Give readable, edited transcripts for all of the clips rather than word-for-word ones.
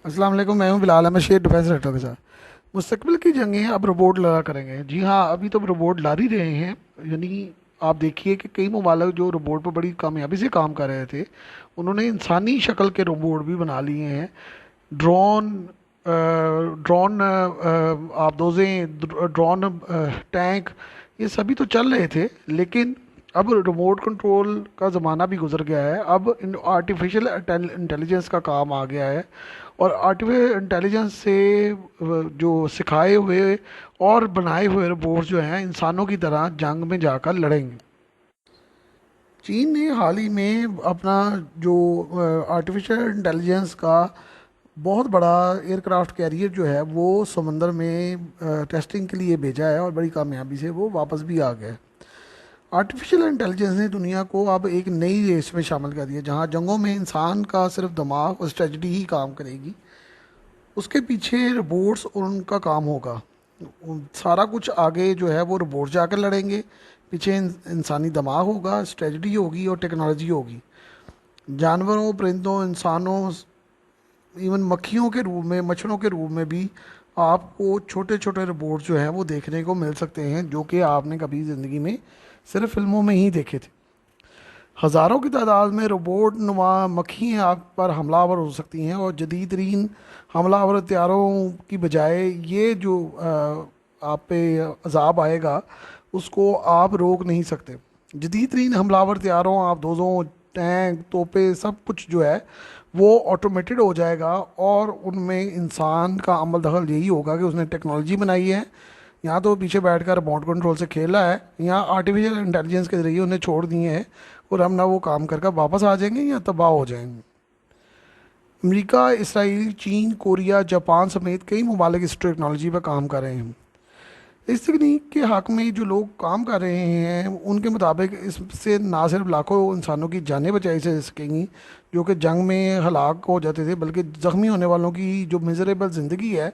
अस्सलाम वालेकुम। मैं हूं बिलाल अहमद शेख, डिफेंस सेक्टर के साथ। मुस्तकबिल की जंगें अब रोबोट लड़ा करेंगे। जी हाँ, अभी तो रोबोट ला ही रहे हैं। यानी आप देखिए कि कई ममालिक जो रोबोट पर बड़ी कामयाबी से काम कर रहे थे, उन्होंने इंसानी शक्ल के रोबोट भी बना लिए हैं। ड्रोन, ड्रोन आबदोजें, ड्रोन, टैंक, ये सभी तो चल रहे थे। लेकिन अब रिमोट कंट्रोल का ज़माना भी गुजर गया है। अब आर्टिफिशियल इंटेलिजेंस का काम आ गया है। और आर्टिफिशियल इंटेलिजेंस से जो सिखाए हुए और बनाए हुए रोबोट्स जो हैं, इंसानों की तरह जंग में जाकर लड़ेंगे। चीन ने हाल ही में अपना जो आर्टिफिशियल इंटेलिजेंस का बहुत बड़ा एयरक्राफ्ट कैरियर जो है वो समंदर में टेस्टिंग के लिए भेजा है, और बड़ी कामयाबी से वो वापस भी आ गया है। आर्टिफिशियल इंटेलिजेंस ने दुनिया को अब एक नई रेस में शामिल कर दिया, जहां जंगों में इंसान का सिर्फ दिमाग और स्ट्रेटजी ही काम करेगी। उसके पीछे रोबोट्स और उनका काम होगा। सारा कुछ आगे जो है वो रोबोट जाकर लड़ेंगे। पीछे इंसानी दिमाग होगा, स्ट्रेटजी होगी और टेक्नोलॉजी होगी। जानवरों, परिंदों, इंसानों, इवन मक्खियों के रूप में, मच्छरों के रूप में भी आपको छोटे छोटे रोबोट जो हैं वो देखने को मिल सकते हैं, जो कि आपने कभी ज़िंदगी में सिर्फ फिल्मों में ही देखे थे। हज़ारों की तादाद में रोबोट नुमा मक्खियाँ आग पर हमलावर हो सकती हैं, और जदीद तरीन हमलावर हथियारों की बजाय ये जो आप पे अजाब आएगा, उसको आप रोक नहीं सकते। जदीद तरीन हमलावर हथियारों, आप दोजों, टैंक, तोपे, सब कुछ जो है वो ऑटोमेटेड हो जाएगा। और उनमें इंसान का अमल दखल यही होगा कि उसने टेक्नोलॉजी बनाई है, यहाँ तो पीछे बैठकर रिमोट कंट्रोल से खेला है, यहाँ आर्टिफिशियल इंटेलिजेंस के जरिए उन्हें छोड़ दिए हैं, और हम ना वो काम करके वापस आ जाएंगे या तबाह हो जाएंगे। अमेरिका, इसराइल, चीन, कोरिया, जापान समेत कई ममालिक इस टेक्नोलॉजी पर काम कर रहे हैं। इस तकनीक के हक में जो लोग काम कर रहे हैं, उनके मुताबिक इससे ना सिर्फ लाखों इंसानों की जानें बचाई जा सकेंगी जो कि जंग में हलाक हो जाते थे, बल्कि ज़ख्मी होने वालों की जो मिजरेबल ज़िंदगी है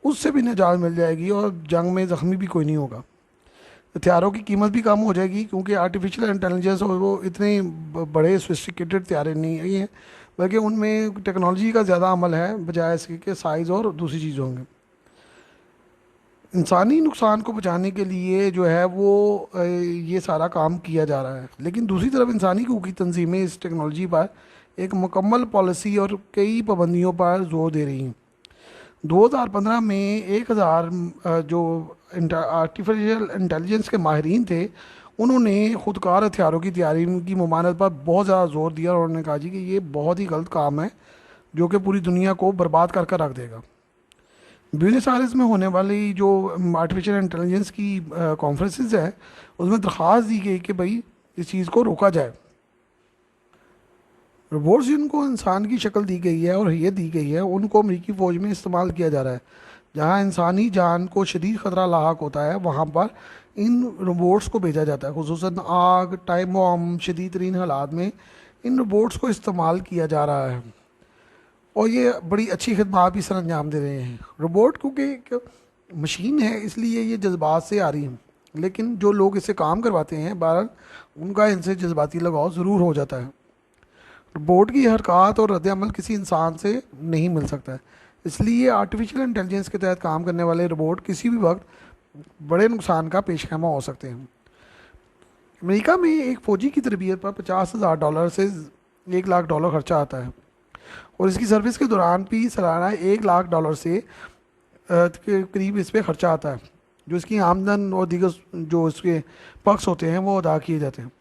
उससे भी निजात मिल जाएगी, और जंग में ज़ख्मी भी कोई नहीं होगा। हथियारों की कीमत भी कम हो जाएगी, क्योंकि आर्टिफिशियल इंटेलिजेंस और वो इतने बड़े सोफिस्टिकेटेड हथियार नहीं हैं, बल्कि उनमें टेक्नोलॉजी का ज़्यादा अमल है बजाय इसके कि साइज़ और दूसरी चीज़ों में। इंसानी नुकसान को बचाने के लिए जो है वो ये सारा काम किया जा रहा है। लेकिन दूसरी तरफ इंसानी हकूक़ की तंजीमें इस टेक्नोलॉजी पर एक मुकम्मल पॉलिसी और कई पाबंदियों पर जोर दे रही हैं। 2015 में 1000 जो आर्टिफिशियल इंटेलिजेंस के माहिरीन थे, उन्होंने खुदकार हथियारों की तैयारी की ममानत पर बहुत ज़्यादा जोर दिया, और उन्होंने कहा जी कि ये बहुत ही गलत काम है जो कि पूरी दुनिया को बर्बाद कर कर रख देगा। ब्यूनस आयर्स में होने वाली जो आर्टिफिशियल इंटेलिजेंस की कॉन्फ्रेंसेस है, उसमें दरख्वास्त दी गई कि भाई इस चीज़ को रोका जाए। रोबोट्स जिनको इंसान की शक्ल दी गई है और ये दी गई है, उनको अमरीकी फ़ौज में इस्तेमाल किया जा रहा है। जहां इंसानी जान को शदीद ख़तरा लाक होता है, वहां पर इन रोबोट्स को भेजा जाता है। खुसूसन आग, टाइम बॉम्ब, शदीद तरीन हालात में इन रोबोट्स को इस्तेमाल किया जा रहा है, और ये बड़ी अच्छी खदमात भी सर अंजाम दे रहे हैं। रोबोट क्योंकि एक मशीन है, इसलिए ये जज्बात से आ रही हैं, लेकिन जो लोग इससे काम करवाते हैं, बहरहाल उनका इनसे जज्बाती लगाव ज़रूर हो जाता है। रोबोट की हरकत और रद्द-ए-अमल किसी इंसान से नहीं मिल सकता है। इसलिए आर्टिफिशियल इंटेलिजेंस के तहत काम करने वाले रोबोट किसी भी वक्त बड़े नुकसान का पेशखैमा हो सकते हैं। अमेरिका में एक फ़ौजी की तरबियत पर $50,000 से $1,00,000 खर्चा आता है, और इसकी सर्विस के दौरान भी सालाना $1,00,000 से के करीब इस पर खर्चा आता है, जो इसकी आमदन और दीगर जो इसके पक्ष होते हैं वो अदा किए जाते हैं।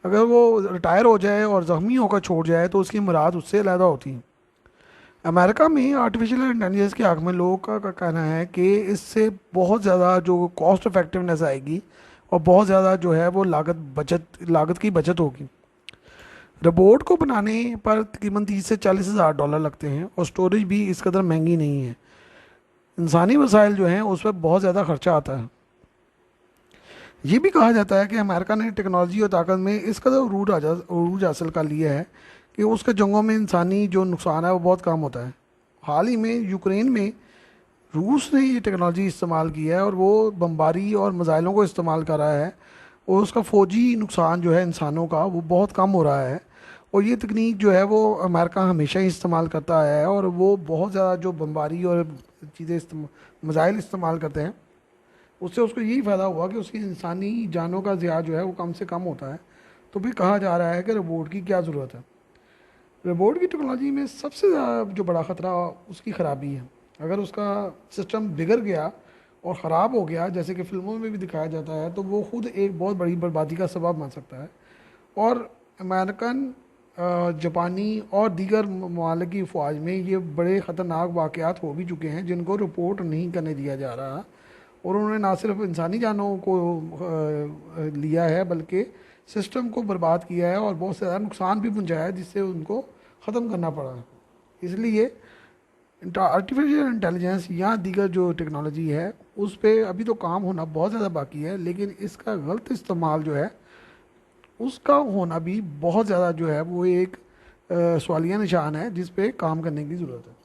अगर वो रिटायर हो जाए और ज़ख्मी होकर छोड़ जाए तो उसकी मुराद उससे अलहदा होती है। अमेरिका में आर्टिफिशियल इंटेलिजेंस के हक़ में लोगों का कहना है कि इससे बहुत ज़्यादा जो कॉस्ट इफेक्टिवनेस आएगी, और बहुत ज़्यादा जो है वो लागत की बचत होगी। रोबोट को बनाने पर तकरीबन 30 से $40,000 लगते हैं, और स्टोरेज भी इस कदर महंगी नहीं है। इंसानी वसाइल जो हैं उस पर बहुत ज़्यादा खर्चा आता है। ये भी कहा जाता है कि अमेरिका ने टेक्नोलॉजी और ताकत में इस कदर उरूज हासिल कर लिया है कि उसके जंगों में इंसानी जो नुकसान है वो बहुत कम होता है। हाल ही में यूक्रेन में रूस ने ये टेक्नोलॉजी इस्तेमाल की है, और वो बमबारी और मिसाइलों को इस्तेमाल कर रहा है, और उसका फ़ौजी नुकसान जो है इंसानों का वो बहुत कम हो रहा है। और ये तकनीक जो है वो अमेरिका हमेशा ही इस्तेमाल करता आया है, और वो बहुत ज़्यादा जो बमबारी और चीज़ें मिसाइल इस्तेमाल करते हैं, उससे उसको यही फ़ायदा हुआ कि उसकी इंसानी जानों का ज़िया जो है वो कम से कम होता है। तो भी कहा जा रहा है कि रोबोट की क्या ज़रूरत है। रोबोट की टेक्नोलॉजी में सबसे ज़्यादा जो बड़ा ख़तरा उसकी ख़राबी है। अगर उसका सिस्टम बिगड़ गया और ख़राब हो गया, जैसे कि फ़िल्मों में भी दिखाया जाता है, तो वो खुद एक बहुत बड़ी बर्बादी का सबब बन सकता है। और अमेरिकन, जापानी और दीगर ममालिक की फ़ौज में ये बड़े ख़तरनाक वाक़यात हो भी चुके हैं जिनको रिपोर्ट नहीं करने दिया जा रहा। और उन्होंने ना सिर्फ इंसानी जानों को लिया है, बल्कि सिस्टम को बर्बाद किया है और बहुत ज़्यादा नुकसान भी पहुंचाया है, जिससे उनको ख़त्म करना पड़ा है। इसलिए आर्टिफिशियल इंटेलिजेंस या दीगर जो टेक्नोलॉजी है उस पर अभी तो काम होना बहुत ज़्यादा बाकी है, लेकिन इसका गलत इस्तेमाल जो है उसका होना भी बहुत ज़्यादा जो है वो एक सवालिया निशान है जिस पे काम करने की ज़रूरत है।